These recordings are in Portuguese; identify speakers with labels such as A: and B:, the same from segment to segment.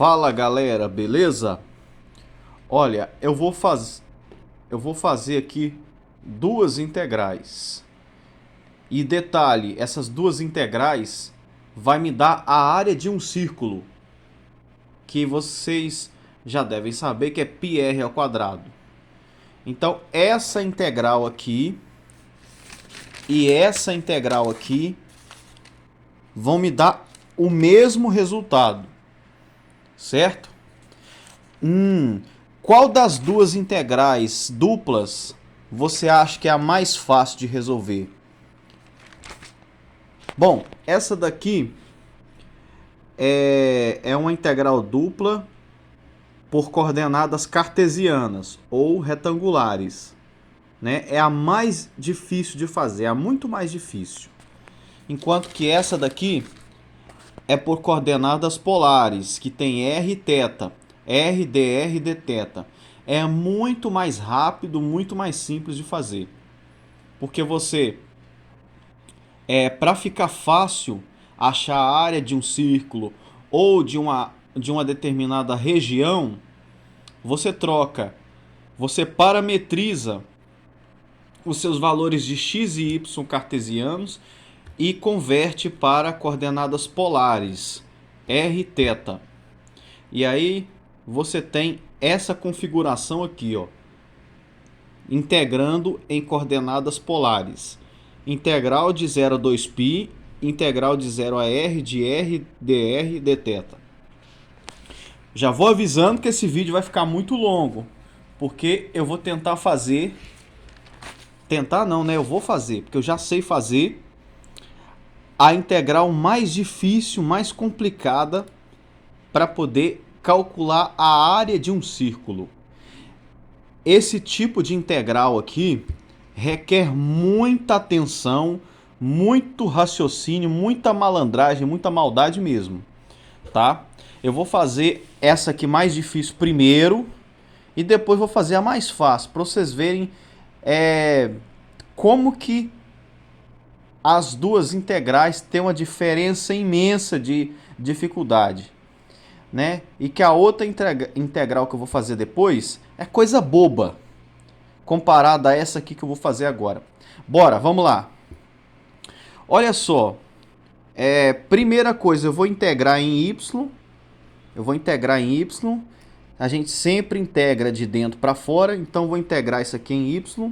A: Fala galera, beleza? Olha, eu vou fazer aqui duas integrais. E detalhe, essas duas integrais vai me dar a área de um círculo, que vocês já devem saber que é πr ao quadrado. Então, essa integral aqui e essa integral aqui vão me dar o mesmo resultado, certo? Qual das duas integrais duplas você acha que é a mais fácil de resolver? Bom, essa daqui é uma integral dupla por coordenadas cartesianas ou retangulares, né? É a mais difícil de fazer, é a muito mais difícil. Enquanto que essa daqui é por coordenadas polares, que tem r e θ, r, dr e dθ. É muito mais rápido, muito mais simples de fazer. Porque você, para ficar fácil achar a área de um círculo ou de uma determinada região, você parametriza os seus valores de x e y cartesianos e converte para coordenadas polares, r e θ. E aí você tem essa configuração aqui, ó, integrando em coordenadas polares. Integral de 0 a 2π, integral de 0 a r de r, dr, dθ. Já vou avisando que esse vídeo vai ficar muito longo, porque eu vou tentar fazer... Tentar não, né? Eu vou fazer, porque eu já sei fazer a integral mais difícil, mais complicada para poder calcular a área de um círculo. Esse tipo de integral aqui requer muita atenção, muito raciocínio, muita malandragem, muita maldade mesmo, tá? Eu vou fazer essa aqui mais difícil primeiro e depois vou fazer a mais fácil, para vocês verem como que as duas integrais têm uma diferença imensa de dificuldade, né? E que a outra integral que eu vou fazer depois é coisa boba comparada a essa aqui que eu vou fazer agora. Bora, vamos lá. Olha só, primeira coisa, eu vou integrar em y. A gente sempre integra de dentro para fora, então vou integrar isso aqui em y,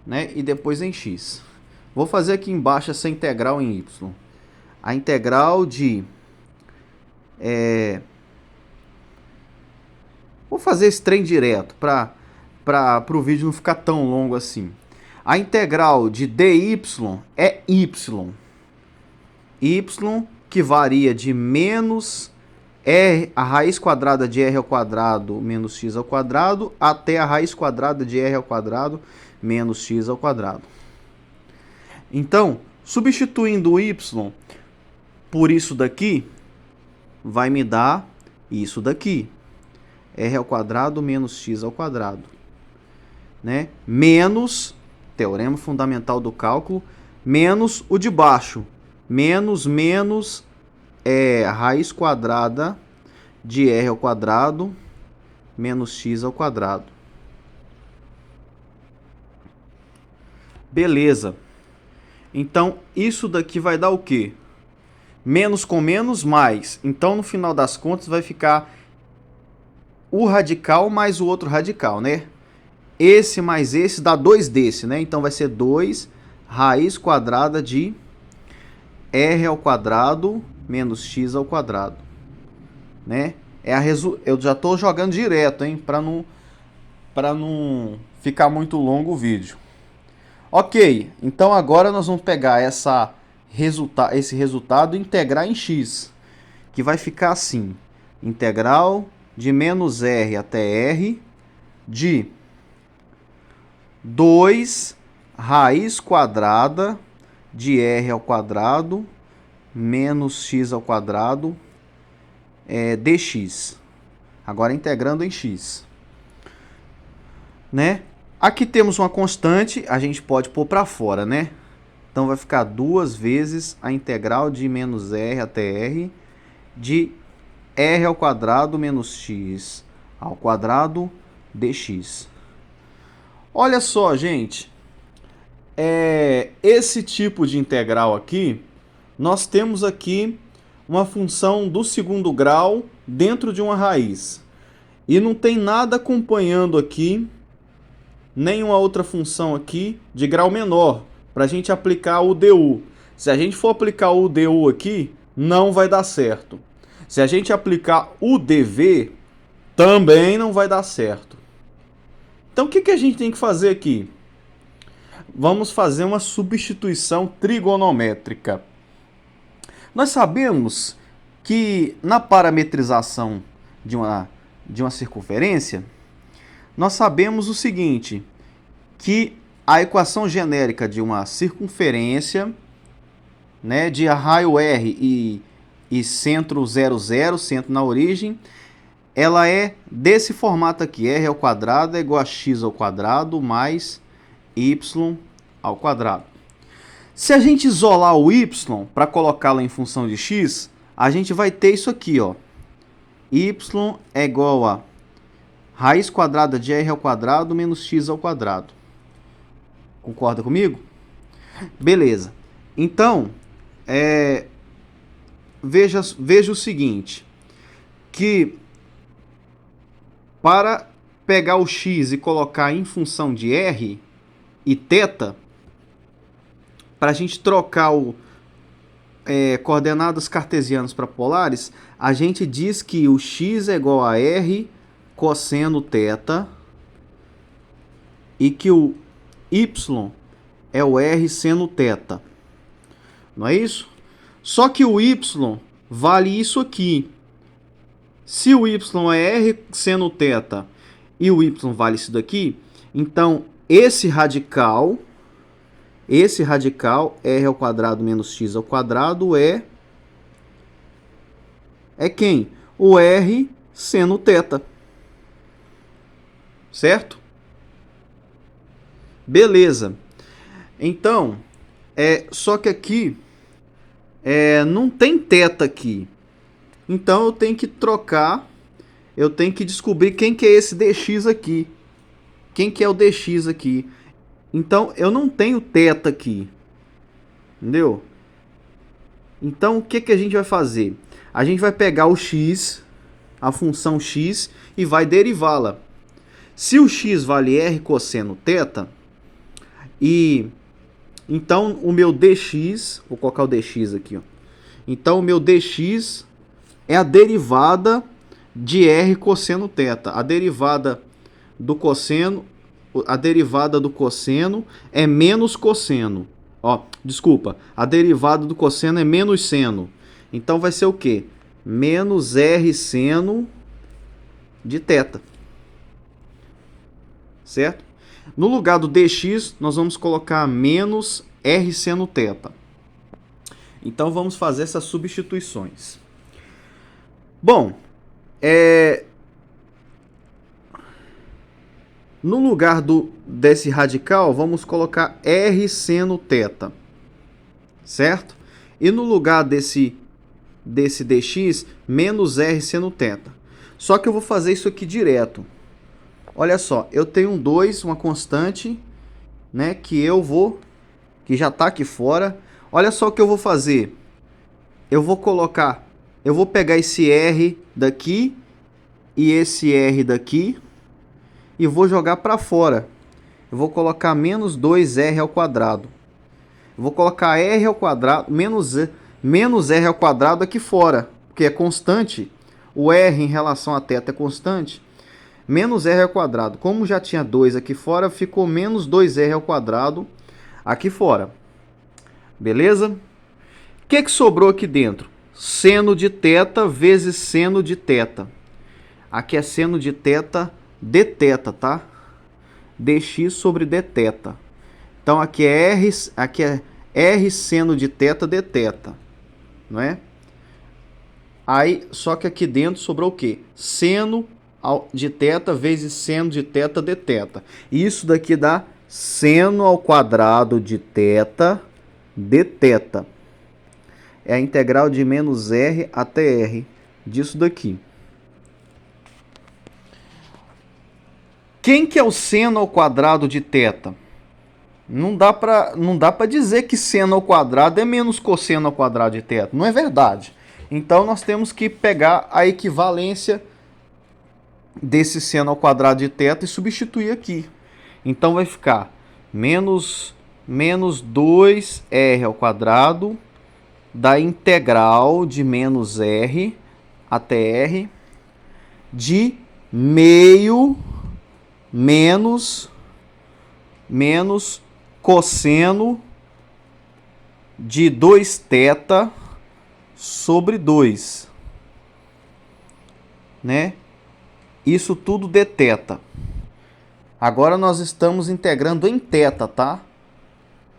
A: né? E depois em x. Vou fazer aqui embaixo essa integral em y. A integral de... Vou fazer esse trem direto para o vídeo não ficar tão longo assim. A integral de dy é y. Y que varia de menos r, a raiz quadrada de r ao quadrado menos x ao quadrado até a raiz quadrada de r ao quadrado menos x ao quadrado. Então, substituindo o y por isso daqui, vai me dar isso daqui. R ao quadrado menos x ao quadrado, né? Menos, teorema fundamental do cálculo, menos o de baixo. Menos a raiz quadrada de r ao quadrado menos x ao quadrado. Beleza. Então, isso daqui vai dar o quê? Menos com menos, mais. Então, no final das contas, vai ficar o radical mais o outro radical, né? Esse mais esse dá 2 desse, né? Então, vai ser 2 raiz quadrada de r ao quadrado menos x ao quadrado, né? Eu já estou jogando direto, hein? Para não ficar muito longo o vídeo. Ok, então agora nós vamos pegar esse resultado e integrar em x, que vai ficar assim: integral de menos r até r de 2 raiz quadrada de r ao quadrado menos x ao quadrado dx. Agora integrando em x, né? Aqui temos uma constante, a gente pode pôr para fora, né? Então vai ficar 2 vezes a integral de menos r até r de r ao quadrado menos x ao quadrado dx. Olha só, gente, esse tipo de integral aqui, nós temos aqui uma função do segundo grau dentro de uma raiz. E não tem nada acompanhando aqui, nenhuma outra função aqui de grau menor, para a gente aplicar o du. Se a gente for aplicar o du aqui, não vai dar certo. Se a gente aplicar o dv, também não vai dar certo. Então o que a gente tem que fazer aqui? Vamos fazer uma substituição trigonométrica. Nós sabemos que na parametrização de uma circunferência, nós sabemos o seguinte, que a equação genérica de uma circunferência, né, de raio R e centro 0,0, centro na origem, ela é desse formato aqui, r ao quadrado é igual a x ao quadrado mais y ao quadrado. Se a gente isolar o y para colocá-lo em função de x, a gente vai ter isso aqui, ó. Y é igual a raiz quadrada de r ao quadrado menos x ao quadrado. Concorda comigo? Beleza. Então, veja o seguinte, que para pegar o x e colocar em função de r e θ, para a gente trocar coordenadas cartesianas para polares, a gente diz que o x é igual a r cosseno θ e que o y é o r seno θ. Não é isso? Só que o y vale isso aqui. Se o y é r seno θ e o y vale isso daqui, então esse radical r ao quadrado menos x ao quadrado é quem? O r seno θ. Certo? Beleza. Então, só que aqui não tem θ aqui. Então eu tenho que trocar, eu tenho que descobrir quem que é esse dx aqui. Quem que é o dx aqui? Então, eu não tenho θ aqui. Entendeu? Então, o que a gente vai fazer? A gente vai pegar o x, a função x, e vai derivá-la. Se o x vale r cosseno θ, então o meu dx, vou colocar o dx aqui, ó. Então, o meu dx é a derivada de r cosseno θ. A derivada do cosseno é menos cosseno. Ó, desculpa, a derivada do cosseno é menos seno. Então vai ser o quê? Menos r seno de θ. Certo? No lugar do dx, nós vamos colocar menos r seno θ. Então vamos fazer essas substituições. Bom, no lugar desse radical, vamos colocar r seno θ, certo? E no lugar desse dx, menos r seno θ. Só que eu vou fazer isso aqui direto. Olha só, eu tenho um 2, uma constante, né, que já está aqui fora. Olha só o que eu vou fazer. Eu vou pegar esse r daqui e esse r daqui e vou jogar para fora. Eu vou colocar menos 2r ao quadrado. Eu vou colocar r ao quadrado, menos r ao quadrado aqui fora, porque é constante. O r em relação a θ é constante. Menos r ao quadrado. Como já tinha 2 aqui fora, ficou menos 2r ao quadrado aqui fora. Beleza? O que sobrou aqui dentro? Seno de θ vezes seno de θ. Aqui é seno de θ dθ, tá? dx sobre dθ. Então aqui é r seno de θ dθ, não é? Aí, só que aqui dentro sobrou o quê? Seno de θ vezes seno de θ dθ. Isso daqui dá seno ao quadrado de θ dθ. É a integral de menos r até r. disso daqui. Quem que é o seno ao quadrado de θ? Não dá para dizer que seno ao quadrado é menos cosseno ao quadrado de θ. Não é verdade. Então nós temos que pegar a equivalência desse seno ao quadrado de θ e substituir aqui. Então vai ficar menos 2r ao quadrado da integral de menos r até r de meio menos cosseno de 2θ sobre 2, né? Isso tudo dθ. Agora nós estamos integrando em θ, tá?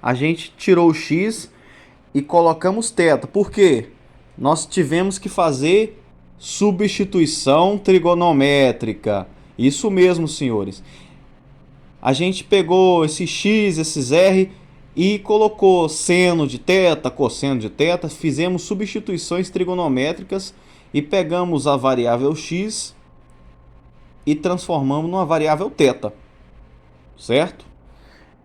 A: A gente tirou o x e colocamos θ. Por quê? Nós tivemos que fazer substituição trigonométrica. Isso mesmo, senhores. A gente pegou esse x, esses r e colocou seno de θ, cosseno de θ, fizemos substituições trigonométricas e pegamos a variável x e transformamos numa variável θ, certo?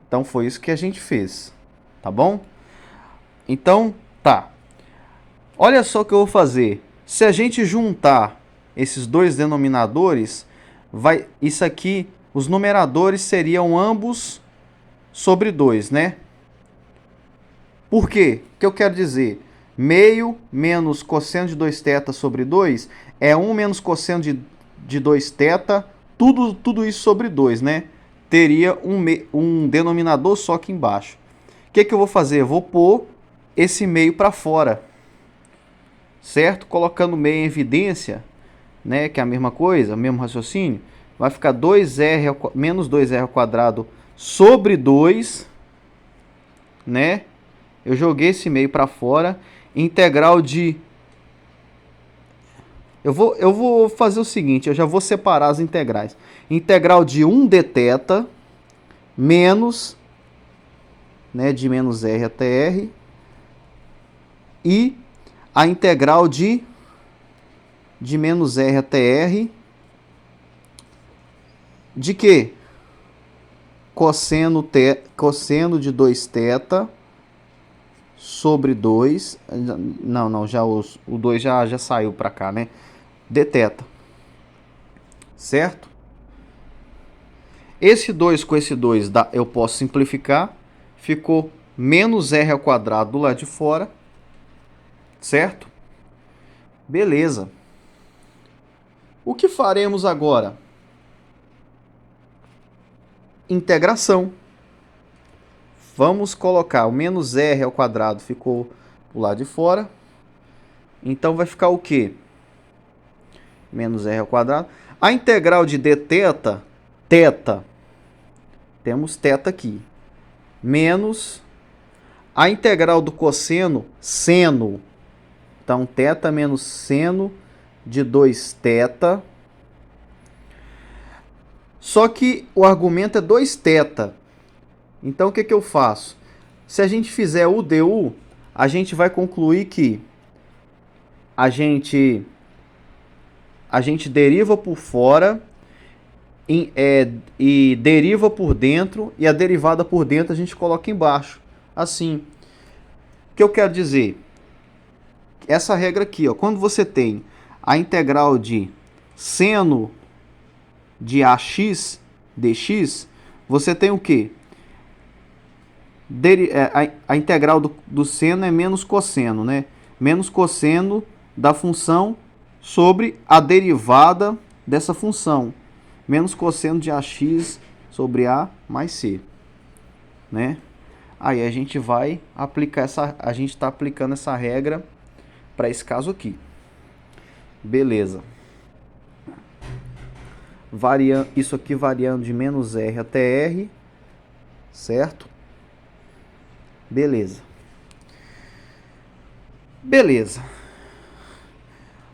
A: Então foi isso que a gente fez, tá bom? Então, tá. Olha só o que eu vou fazer. Se a gente juntar esses dois denominadores, isso aqui, os numeradores seriam ambos sobre 2, né? Por quê? O que eu quero dizer? Meio menos cosseno de 2θ sobre 2 é 1 menos cosseno de 2θ, tudo isso sobre 2, né? Teria um denominador só aqui embaixo. O que eu vou fazer? Eu vou pôr esse meio para fora, certo? Colocando meio em evidência, né? Que é a mesma coisa, mesmo raciocínio. Vai ficar 2r menos 2r ao quadrado sobre 2, né? Eu joguei esse meio para fora. Integral de... Eu vou fazer o seguinte, eu já vou separar as integrais. Integral de 1 dθ menos, né, de menos r até r, e a integral de menos r até r de quê? Cosseno de 2θ sobre 2. Não, já o 2 já saiu para cá, né? Dθ. Certo? Esse 2 com esse 2 eu posso simplificar. Ficou menos r ao quadrado do lado de fora. Certo? Beleza. O que faremos agora? Integração. Vamos colocar o menos r ao quadrado, ficou do lado de fora. Então vai ficar o quê? Menos r ao quadrado. A integral de dθ, θ, temos θ aqui, menos a integral do cosseno, seno. Então, θ menos seno de 2θ. Só que o argumento é 2θ. Então, o que eu faço? Se a gente fizer o du, a gente vai concluir que a gente deriva por fora e deriva por dentro, e a derivada por dentro a gente coloca embaixo. Assim. O que eu quero dizer? Essa regra aqui, ó, quando você tem a integral de seno de ax dx, você tem o quê? A integral do seno é menos cosseno, né? Menos cosseno da função sobre a derivada dessa função. Menos cosseno de ax sobre a mais c, né? Aí a gente vai aplicar a gente está aplicando essa regra para esse caso aqui. Beleza. Isso aqui variando de menos r até r, certo? Beleza.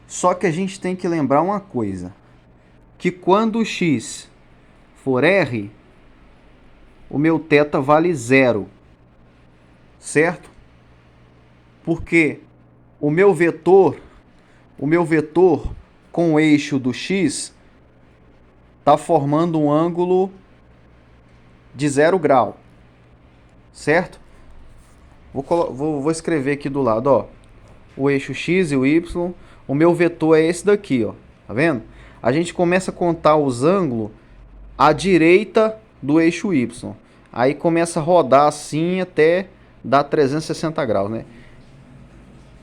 A: Só que a gente tem que lembrar uma coisa, que quando o x for r, o meu θ vale 0, certo? Porque o meu vetor, o meu vetor com o eixo do x está formando um ângulo de 0 grau, certo? Vou escrever aqui do lado, ó, o eixo x e o y. O meu vetor é esse daqui, ó, tá vendo? A gente começa a contar os ângulos à direita do eixo y. Aí começa a rodar assim até dar 360 graus, né?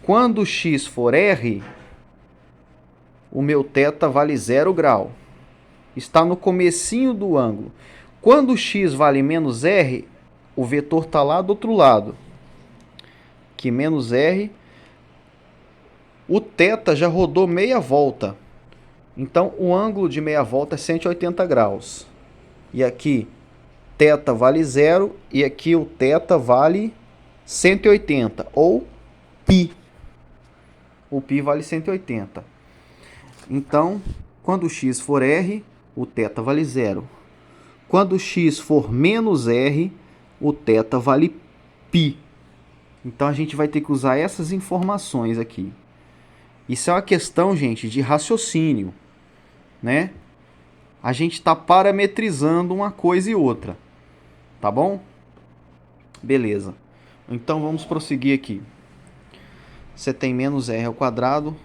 A: Quando x for r, o meu θ vale 0 grau. Está no comecinho do ângulo. Quando x vale menos r, o vetor está lá do outro lado. Que menos r, o θ já rodou meia volta. Então, o ângulo de meia volta é 180 graus. E aqui, θ vale 0 e aqui o θ vale 180, ou π. O π vale 180. Então, quando x for r, o θ vale 0. Quando x for menos r, o θ vale π. Então, a gente vai ter que usar essas informações aqui. Isso é uma questão, gente, de raciocínio, né? A gente está parametrizando uma coisa e outra, tá bom? Beleza. Então, vamos prosseguir aqui. Você tem menos r ao quadrado.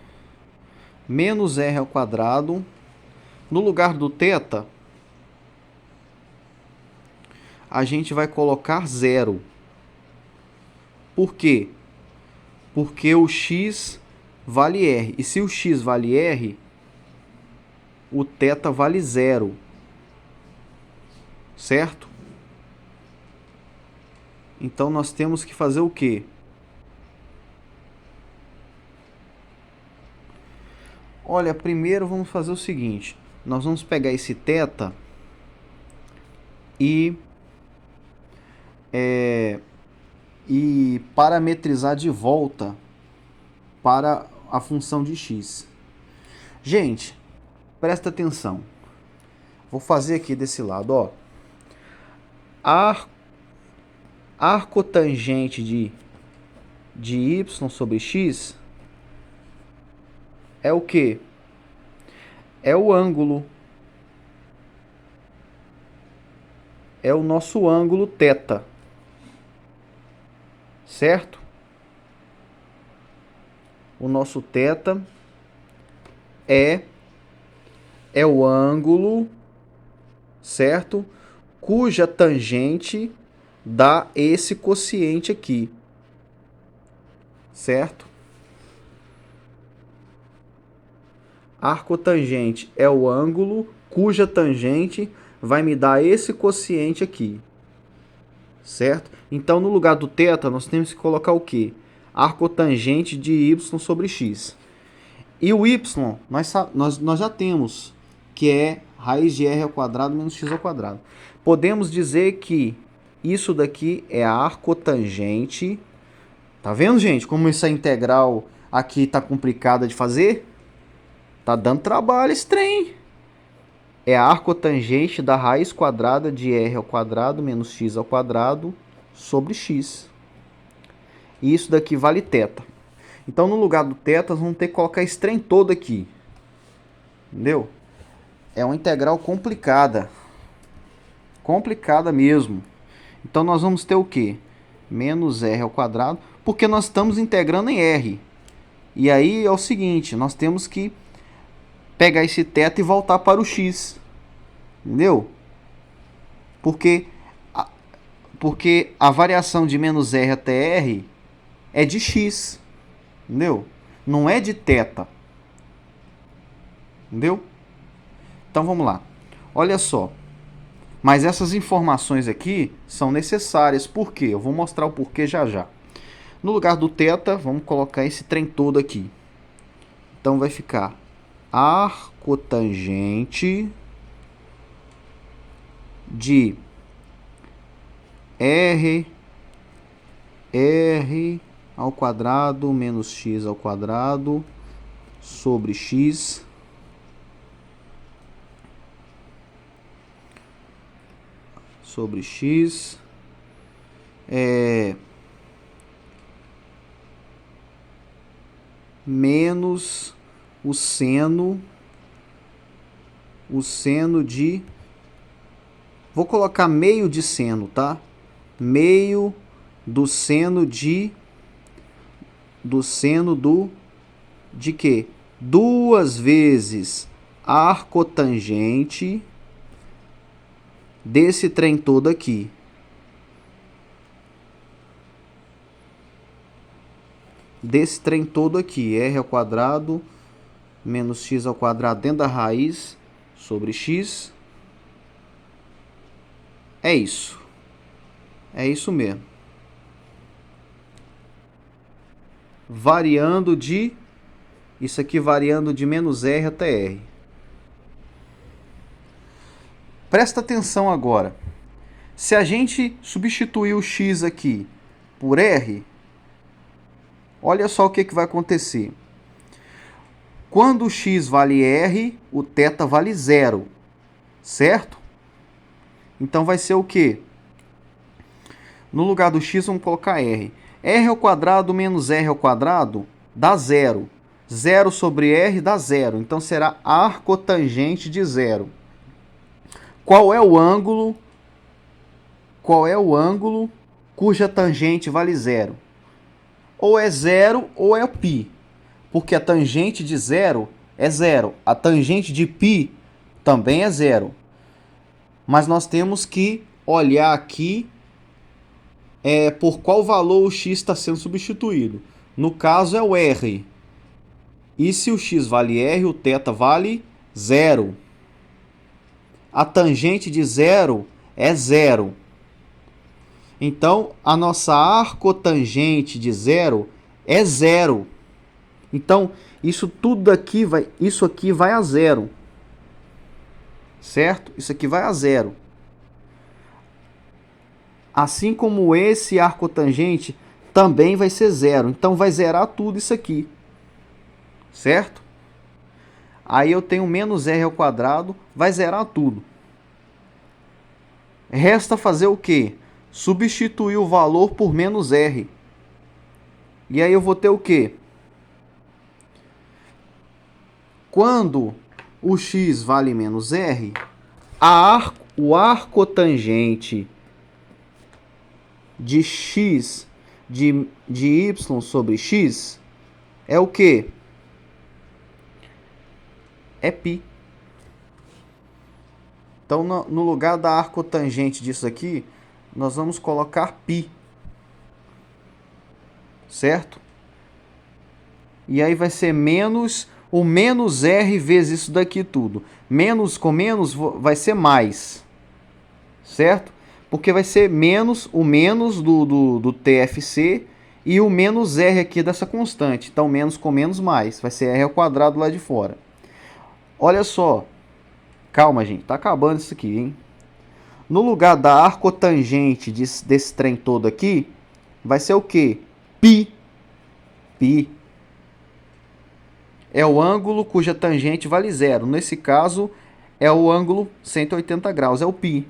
A: Menos r ao quadrado. No lugar do θ, a gente vai colocar 0. Por quê? Porque o x vale r. E se o x vale r, o θ vale 0. Certo? Então, nós temos que fazer o quê? Olha, primeiro vamos fazer o seguinte. Nós vamos pegar esse θ e parametrizar de volta para a função de x. Gente, presta atenção. Vou fazer aqui desse lado, ó. Arcotangente de y sobre x é o quê? É o ângulo. É o nosso ângulo θ. Certo? O nosso θ é o ângulo, certo? Cuja tangente dá esse quociente aqui. Certo? Arcotangente é o ângulo cuja tangente vai me dar esse quociente aqui. Certo? Então, no lugar do θ, nós temos que colocar o quê? Arcotangente de y sobre x. E o y, nós já temos, que é raiz de r ao quadrado menos x ao quadrado. Podemos dizer que isso daqui é a arcotangente. Tá vendo, gente, como essa integral aqui tá complicada de fazer? Tá dando trabalho esse trem. É a arcotangente da raiz quadrada de r ao quadrado menos x ao quadrado sobre x. E isso daqui vale θ. Então, no lugar do θ, nós vamos ter que colocar esse trem todo aqui. Entendeu? É uma integral complicada. Complicada mesmo. Então, nós vamos ter o quê? Menos r ao quadrado, porque nós estamos integrando em r. E aí é o seguinte, nós temos que pegar esse θ e voltar para o x. Entendeu? Porque a variação de menos r até r é de x. Entendeu? Não é de θ. Entendeu? Então vamos lá. Olha só. Mas essas informações aqui são necessárias. Por quê? Eu vou mostrar o porquê já já. No lugar do θ, vamos colocar esse trem todo aqui. Então vai ficar arcotangente de r ao quadrado menos x ao quadrado sobre x menos o seno de... Vou colocar meio de seno, tá? Meio do seno de... De quê? 2 vezes arcotangente desse trem todo aqui. Desse trem todo aqui. R ao quadrado menos x ao quadrado dentro da raiz sobre x. É isso. É isso mesmo. Variando de... Isso aqui variando de menos R até R. Presta atenção agora. Se a gente substituir o x aqui por R, olha só o que vai acontecer. Quando o x vale R, o θ vale 0. Certo? Então vai ser o quê? No lugar do x, vamos colocar R. R ao quadrado menos R ao quadrado dá 0. 0 sobre R dá 0. Então será arcotangente de 0. Qual é o ângulo cuja tangente vale 0? Ou é 0 ou é π. Porque a tangente de 0 é 0. A tangente de π também é 0. Mas nós temos que olhar aqui por qual valor o x está sendo substituído. No caso é o R. E se o x vale R, o θ vale 0. A tangente de 0 é 0. Então, a nossa arcotangente de 0 é 0. Então, isso aqui vai a 0. Certo? Isso aqui vai a 0. Assim como esse arcotangente também vai ser 0. Então, vai zerar tudo isso aqui. Certo? Aí eu tenho menos R ao quadrado, vai zerar tudo. Resta fazer o quê? Substituir o valor por menos R. E aí eu vou ter o quê? Quando o x vale menos R, o arcotangente de x de y sobre x é o quê? É π. Então, no lugar da arcotangente disso aqui, nós vamos colocar π. Certo? E aí vai ser menos o menos R vezes isso daqui tudo. Menos com menos vai ser mais. Certo? Porque vai ser menos o menos do TFC e o menos R aqui dessa constante. Então, menos com menos mais. Vai ser R ao quadrado lá de fora. Olha só. Calma, gente. Tá acabando isso aqui, hein? No lugar da arcotangente desse trem todo aqui, vai ser o quê? Π. Π. É o ângulo cuja tangente vale 0. Nesse caso, é o ângulo 180 graus. É o π.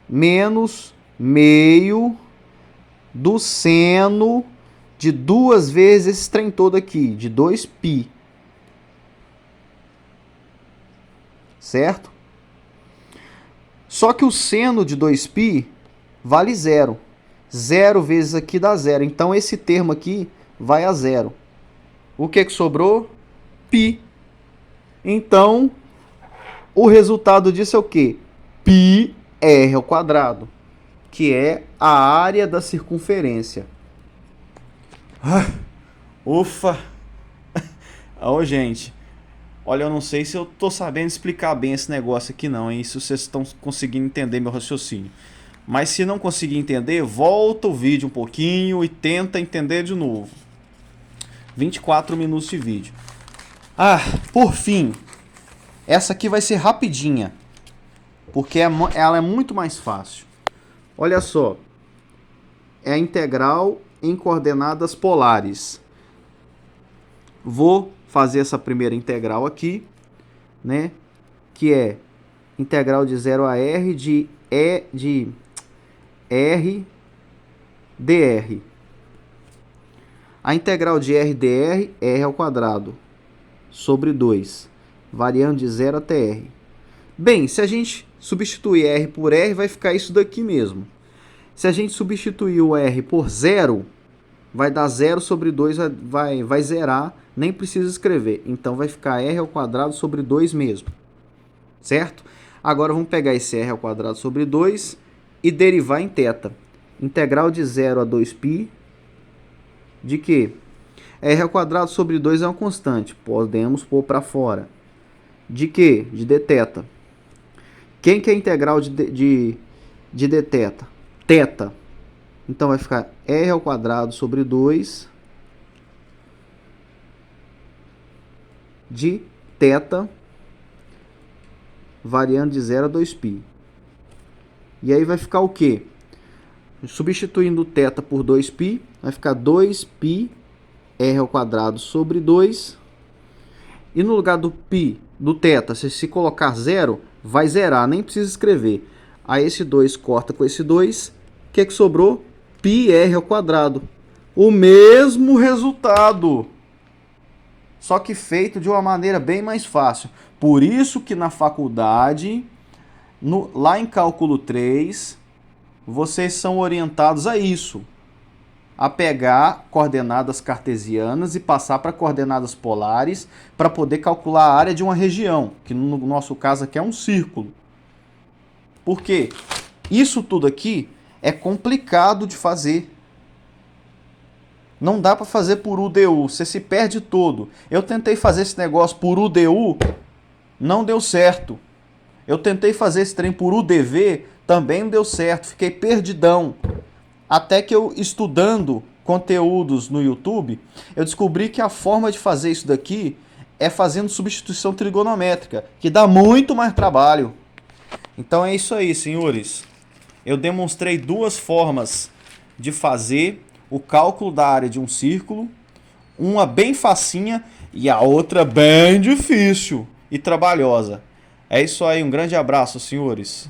A: Menos meio do seno de 2 vezes esse trem todo aqui. De 2π. Certo? Só que o seno de 2π vale 0. 0 vezes aqui dá 0. Então, esse termo aqui vai a 0. O que sobrou? Π. Então, o resultado disso é o quê? Πr ao quadrado, que é a área da circunferência. Ufa! Ô, gente. Olha, eu não sei se eu tô sabendo explicar bem esse negócio aqui não, hein? Se vocês estão conseguindo entender meu raciocínio. Mas se não conseguir entender, volta o vídeo um pouquinho e tenta entender de novo. 24 minutos de vídeo. Por fim, essa aqui vai ser rapidinha, porque ela é muito mais fácil. Olha só, é a integral em coordenadas polares. Vou fazer essa primeira integral aqui, né? Que é integral de 0 a R de R dr. A integral de R dr é R ao quadrado sobre 2, variando de 0 até R. Bem, se a gente substituir R por R, vai ficar isso daqui mesmo. Se a gente substituir o R por 0, vai dar 0 sobre 2, vai zerar, nem precisa escrever. Então vai ficar R ao quadrado sobre 2 mesmo. Certo? Agora vamos pegar esse R ao quadrado sobre 2 e derivar em θ. Integral de 0 a 2π de quê? R ao quadrado sobre 2 é uma constante. Podemos pôr para fora. De quê? De dθ. Quem que é a integral de dθ? Θ. Então vai ficar R ao quadrado sobre 2 de θ variando de 0 a 2π. E aí vai ficar o quê? Substituindo θ por 2π, vai ficar 2π r ao quadrado sobre 2. E no lugar do π, do θ, se colocar 0, vai zerar, nem precisa escrever. Aí esse 2 corta com esse 2. O que sobrou? πr ao quadrado. O mesmo resultado, só que feito de uma maneira bem mais fácil. Por isso que na faculdade, lá em cálculo 3, vocês são orientados a isso. A pegar coordenadas cartesianas e passar para coordenadas polares para poder calcular a área de uma região, que no nosso caso aqui é um círculo. Por quê? Isso tudo aqui é complicado de fazer. Não dá para fazer por UDU, você se perde todo. Eu tentei fazer esse negócio por UDU, não deu certo. Eu tentei fazer esse trem por UDV, também não deu certo, fiquei perdidão. Até que eu, estudando conteúdos no YouTube, eu descobri que a forma de fazer isso daqui é fazendo substituição trigonométrica, que dá muito mais trabalho. Então é isso aí, senhores. Eu demonstrei duas formas de fazer o cálculo da área de um círculo, uma bem facinha e a outra bem difícil e trabalhosa. É isso aí, um grande abraço, senhores.